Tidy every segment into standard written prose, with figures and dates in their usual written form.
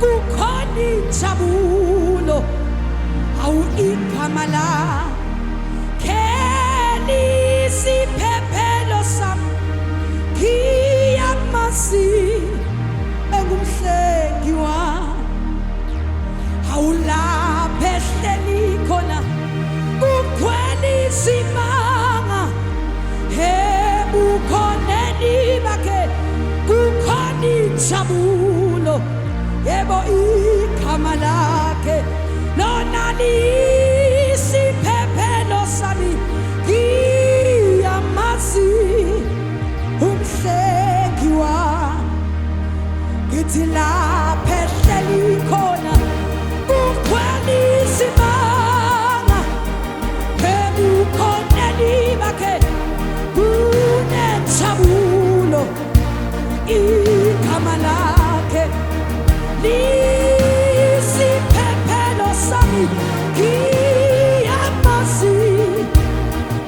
kukhona injabulo awu igama lakhe lisiphephelo sami ngiyamazi engumhlengi wami awulapha ehleli khona kukhwela isimanga ebukhoneni bakhe kukhona injabulo yebo igama lakhe lona lisiphephelo sami ngiyamazi umhlengi wami ngithi lapha ehleli khona kukhwela isimanga ebukhoneni bakhe kunenjabulo igama lakhe lisiphephelo sami ngiyamazi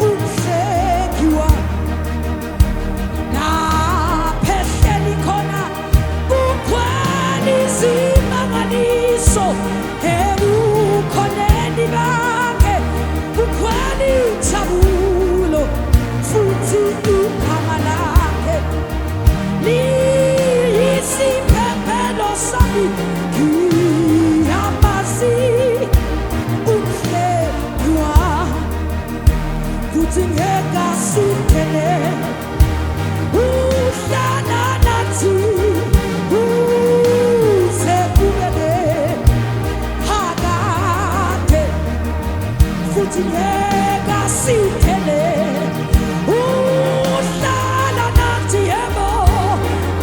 umhlengi wami lapha ehleli khona kukhwela isimangaliso ebukhoneni bakhe kukhwela injabulo futhi igama lakhe liyisiphephelo sami ngiyamazi umhlengi wami futhi ngeke asithele uhlala nathi uze kube phakade futhi ngeke asithele uhlala nathi yebo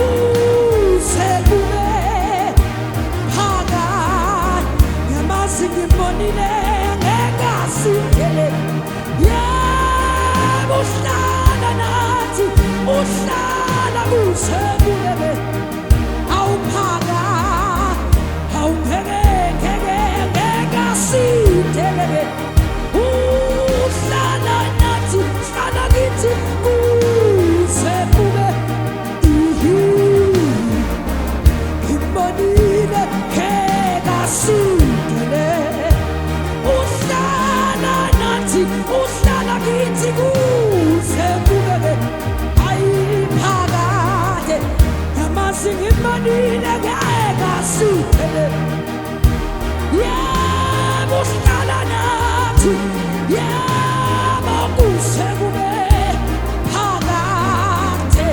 uze kube phakade yamazi ngimbonile ngeke asithele yebo uhlala nathi uhlala uze kube awuphakade awungeke ngeke asithele uhlala nathi hlala kithi uze kube imbonile ngeke asithele uhlala nathi uhlala kithi kuze kube ayiphakade yamazi ngimbonile ngeke asithele yebo uhlala nathi yebo kuze kube phakade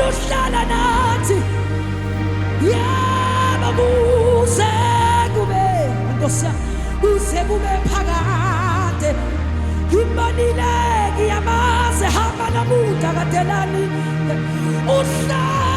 uhlala nathi yebo kuze kube Nkosi kuze kube phakade ngimbonile ngiyamazi hamba namuda kadelani uhlala